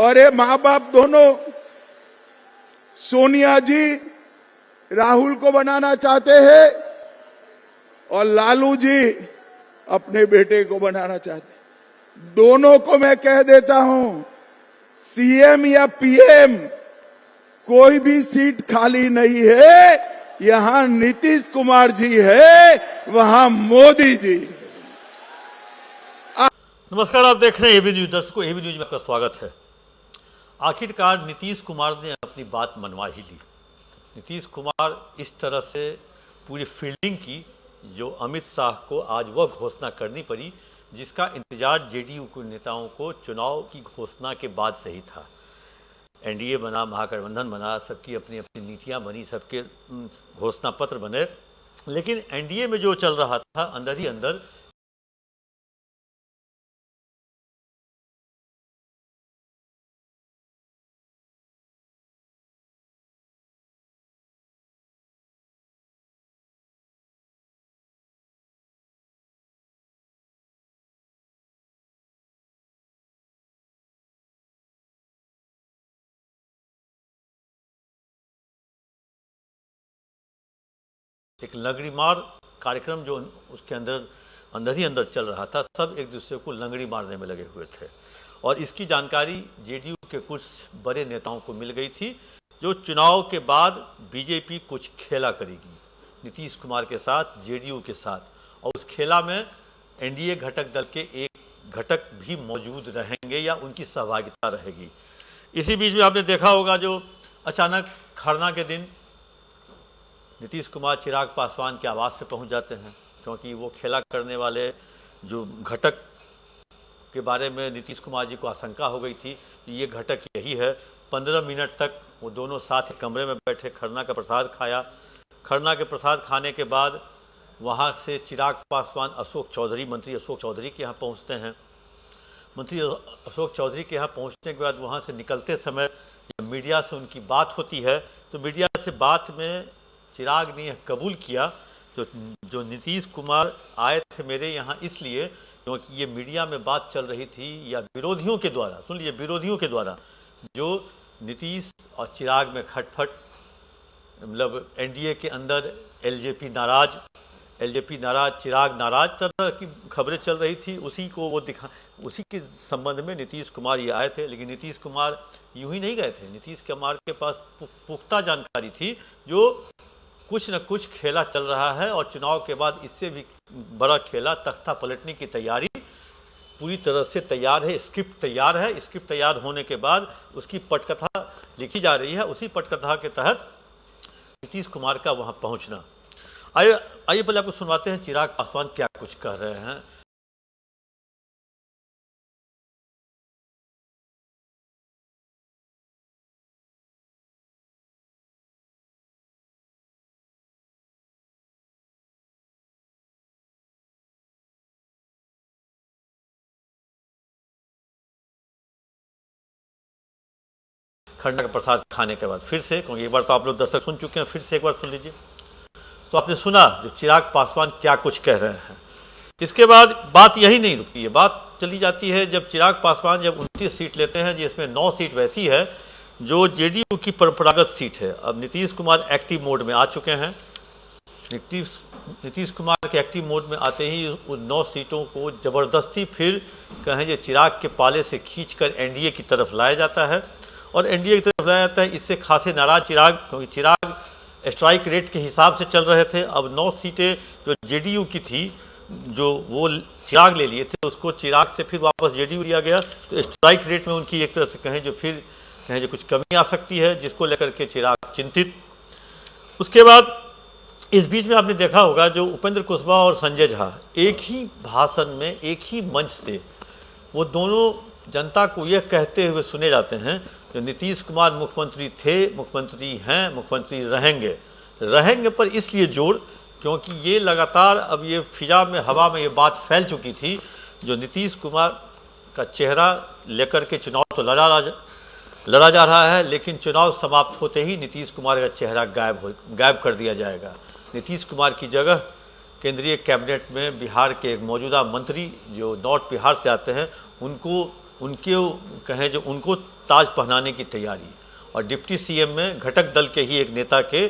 और ये माँ बाप दोनों, सोनिया जी राहुल को बनाना चाहते हैं और लालू जी अपने बेटे को बनाना चाहते हैं। दोनों को मैं कह देता हूं, सीएम या पीएम कोई भी सीट खाली नहीं है। यहां नीतीश कुमार जी है, वहां मोदी जी। नमस्कार, आप देख रहे हैं एबी न्यूज। दर्शकों, एबी न्यूज में आपका स्वागत है। आखिरकार नीतीश कुमार ने अपनी बात मनवा ही ली। नीतीश कुमार इस तरह से पूरी फील्डिंग की जो अमित शाह को आज वह घोषणा करनी पड़ी जिसका इंतजार जेडीयू के नेताओं को चुनाव की घोषणा के बाद से ही था। एनडीए बना, महागठबंधन बना, सबकी अपनी अपनी नीतियां बनी, सबके घोषणा पत्र बने, लेकिन एनडीए में जो चल रहा था अंदर ही अंदर एक लंगड़ी कार्यक्रम जो उसके अंदर ही अंदर चल रहा था। सब एक दूसरे को लंगड़ी मारने में लगे हुए थे और इसकी जानकारी जेडीयू के कुछ बड़े नेताओं को मिल गई थी जो चुनाव के बाद बीजेपी कुछ खेला करेगी नीतीश कुमार के साथ, जेडीयू के साथ, और उस खेला में एनडीए घटक दल के एक घटक भी मौजूद रहेंगे या उनकी सहभागिता रहेगी। इसी बीच में आपने देखा होगा जो अचानक खरना के दिन नीतीश कुमार चिराग पासवान के आवास पे पहुंच जाते हैं, क्योंकि वो खेला करने वाले जो घटक के बारे में नीतीश कुमार जी को आशंका हो गई थी कि ये घटक यही है। 15 मिनट तक वो दोनों साथ कमरे में बैठे, खरना का प्रसाद खाया। खरना के प्रसाद खाने के बाद वहाँ से चिराग पासवान मंत्री अशोक चौधरी के यहाँ पहुँचते हैं। मंत्री अशोक चौधरी के यहाँ पहुँचने के बाद वहाँ से निकलते समय जब मीडिया से उनकी बात होती है तो मीडिया से बात में चिराग ने यह कबूल किया जो नीतीश कुमार आए थे मेरे यहाँ इसलिए क्योंकि ये मीडिया में बात चल रही थी या विरोधियों के द्वारा, सुन लीजिए, विरोधियों के द्वारा जो नीतीश और चिराग में खटपट, मतलब एनडीए के अंदर एलजेपी नाराज, चिराग नाराज तरह की खबरें चल रही थी। उसी के संबंध में नीतीश कुमार ये आए थे। लेकिन नीतीश कुमार यूं ही नहीं गए थे। नीतीश कुमार के पास पुख्ता जानकारी थी जो कुछ न कुछ खेला चल रहा है और चुनाव के बाद इससे भी बड़ा खेला, तख्ता पलटने की तैयारी पूरी तरह से तैयार है। स्क्रिप्ट तैयार है। स्क्रिप्ट तैयार होने के बाद उसकी पटकथा लिखी जा रही है। उसी पटकथा के तहत नीतीश कुमार का वहां पहुंचना। आइए पहले आपको सुनवाते हैं चिराग पासवान क्या कुछ कह रहे हैं। खरना का प्रसाद खाने के बाद फिर से, क्योंकि एक बार तो आप लोग दर्शक सुन चुके हैं, फिर से एक बार सुन लीजिए। तो आपने सुना जो चिराग पासवान क्या कुछ कह रहे हैं। इसके बाद बात यही नहीं रुकी है, बात चली जाती है जब चिराग पासवान जब 29 सीट लेते हैं, जिसमें 9 सीट वैसी है जो जेडीयू की परंपरागत सीट है। अब नीतीश कुमार एक्टिव मोड में आ चुके हैं। नीतीश कुमार के एक्टिव मोड में आते ही उन 9 सीटों को ज़बरदस्ती फिर कहें जो चिराग के पाले से खींचकर एनडीए की तरफ लाया जाता है और एनडीए की तरफ लाया जाता है। इससे खासे नाराज चिराग, क्योंकि चिराग स्ट्राइक रेट के हिसाब से चल रहे थे। अब 9 सीटें जो जेडीयू की थी जो वो चिराग ले लिए थे, उसको चिराग से फिर वापस जेडीयू लिया गया। तो स्ट्राइक रेट में उनकी एक तरह से कहें जो कुछ कमी आ सकती है, जिसको लेकर के चिराग चिंतित। उसके बाद इस बीच में आपने देखा होगा जो उपेंद्र कुशवाहा और संजय झा एक ही भाषण में, एक ही मंच से वो दोनों जनता को यह कहते हुए सुने जाते हैं जो नीतीश कुमार मुख्यमंत्री थे, मुख्यमंत्री हैं, मुख्यमंत्री रहेंगे पर इसलिए जोर, क्योंकि ये लगातार अब ये फिजा में, हवा में ये बात फैल चुकी थी जो नीतीश कुमार का चेहरा लेकर के चुनाव तो लड़ा जा रहा है, लेकिन चुनाव समाप्त होते ही नीतीश कुमार का चेहरा गायब कर दिया जाएगा। नीतीश कुमार की जगह केंद्रीय कैबिनेट में बिहार के एक मौजूदा मंत्री जो नॉर्थ बिहार से आते हैं उनके कहें जो उनको ताज पहनाने की तैयारी, और डिप्टी सीएम में घटक दल के ही एक नेता के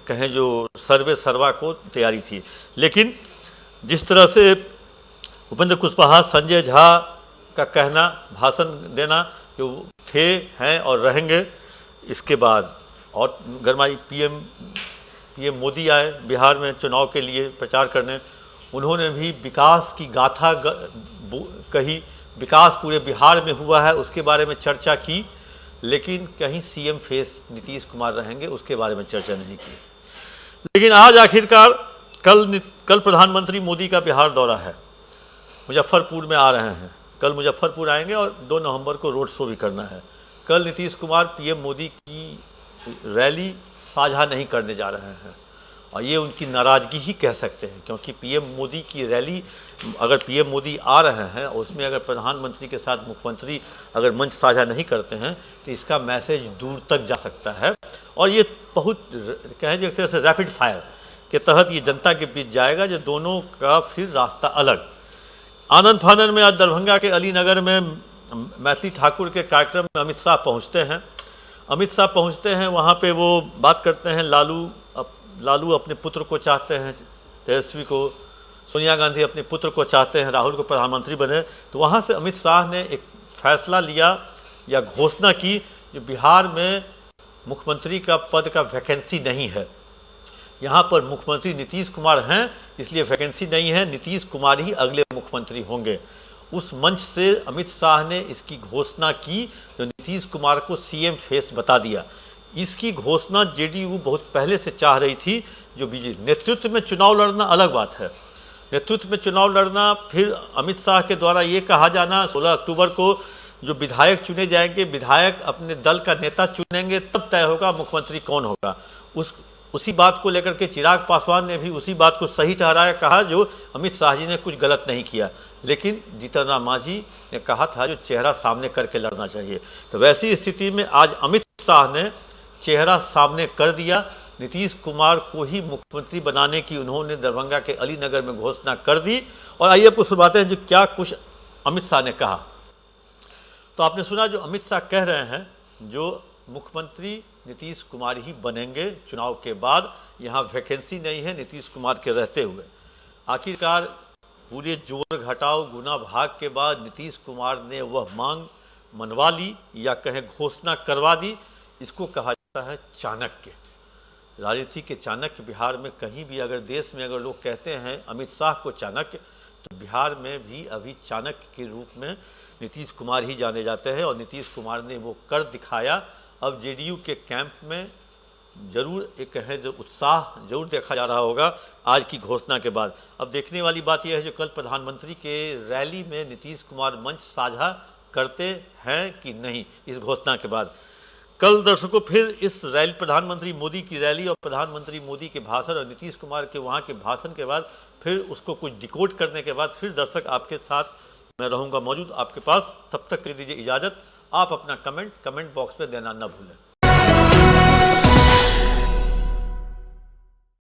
कहें जो सर्वे सर्वा को तैयारी थी। लेकिन जिस तरह से उपेंद्र कुशवाहा, संजय झा का कहना, भाषण देना जो थे, हैं और रहेंगे, इसके बाद और गरमाई पीएम मोदी आए बिहार में चुनाव के लिए प्रचार करने। उन्होंने भी विकास की गाथा कही, विकास पूरे बिहार में हुआ है उसके बारे में चर्चा की, लेकिन कहीं सीएम फेस नीतीश कुमार रहेंगे उसके बारे में चर्चा नहीं की। लेकिन आज आखिरकार कल प्रधानमंत्री मोदी का बिहार दौरा है, मुजफ्फरपुर में आ रहे हैं, कल मुजफ्फरपुर आएंगे और 2 नवंबर को रोड शो भी करना है। कल नीतीश कुमार पीएम मोदी की रैली साझा नहीं करने जा रहे हैं, और ये उनकी नाराज़गी ही कह सकते हैं, क्योंकि पीएम मोदी की रैली, अगर पीएम मोदी आ रहे हैं और उसमें अगर प्रधानमंत्री के साथ मुख्यमंत्री अगर मंच साझा नहीं करते हैं तो इसका मैसेज दूर तक जा सकता है, और ये बहुत कहें एक तरह से रैपिड फायर के तहत ये जनता के बीच जाएगा, जो दोनों का फिर रास्ता अलग। आनंद फानंद में आज दरभंगा के अलीनगर में मैथिली ठाकुर के कार्यक्रम में अमित शाह पहुंचते हैं। वहाँ पे वो बात करते हैं, लालू अपने पुत्र को चाहते हैं, तेजस्वी को, सोनिया गांधी अपने पुत्र को चाहते हैं, राहुल को प्रधानमंत्री बने। तो वहाँ से अमित शाह ने एक फैसला लिया या घोषणा की, जो बिहार में मुख्यमंत्री का पद का वैकेंसी नहीं है, यहाँ पर मुख्यमंत्री नीतीश कुमार हैं, इसलिए वैकेंसी नहीं है, नीतीश कुमार ही अगले मुख्यमंत्री होंगे। उस मंच से अमित शाह ने इसकी घोषणा की, जो नीतीश कुमार को सीएम फेस बता दिया। इसकी घोषणा जेडीयू बहुत पहले से चाह रही थी। जो बीजेपी नेतृत्व में चुनाव लड़ना अलग बात है, नेतृत्व में चुनाव लड़ना, फिर अमित शाह के द्वारा ये कहा जाना 16 अक्टूबर को जो विधायक चुने जाएंगे, विधायक अपने दल का नेता चुनेंगे, तब तय होगा मुख्यमंत्री कौन होगा। उसी बात को लेकर के चिराग पासवान ने भी उसी बात को सही ठहराया, कहा जो अमित शाह जी ने कुछ गलत नहीं किया, लेकिन जीतन राम मांझी ने कहा था जो चेहरा सामने करके लड़ना चाहिए। तो वैसी स्थिति में आज अमित शाह ने चेहरा सामने कर दिया, नीतीश कुमार को ही मुख्यमंत्री बनाने की उन्होंने दरभंगा के अलीनगर में घोषणा कर दी। और आइए आपको सुनाते हैं जो क्या कुछ अमित शाह ने कहा। तो आपने सुना जो अमित शाह कह रहे हैं, जो मुख्यमंत्री नीतीश कुमार ही बनेंगे चुनाव के बाद, यहाँ वैकेंसी नहीं है नीतीश कुमार के रहते हुए। आखिरकार पूरे जोर घटाव गुना भाग के बाद नीतीश कुमार ने वह मांग मनवा ली या कहें घोषणा करवा दी। इसको कहा जाता है चाणक्य, राजनीति के चाणक्य। बिहार में कहीं भी अगर देश में अगर लोग कहते हैं अमित शाह को चाणक्य, तो बिहार में भी अभी चाणक्य के रूप में नीतीश कुमार ही जाने जाते हैं, और नीतीश कुमार ने वो कर दिखाया। अब जेडीयू के कैंप में जरूर एक है जो उत्साह जरूर देखा जा रहा होगा आज की घोषणा के बाद। अब देखने वाली बात यह है जो कल प्रधानमंत्री के रैली में नीतीश कुमार मंच साझा करते हैं कि नहीं इस घोषणा के बाद। कल दर्शकों फिर इस रैली, प्रधानमंत्री मोदी की रैली और प्रधानमंत्री मोदी के भाषण और नीतीश कुमार के वहाँ के भाषण के बाद फिर उसको कुछ डिकोड करने के बाद फिर दर्शक आपके साथ मैं रहूँगा मौजूद आपके पास। तब तक के दीजिए इजाज़त। आप अपना कमेंट बॉक्स में देना न भूलें।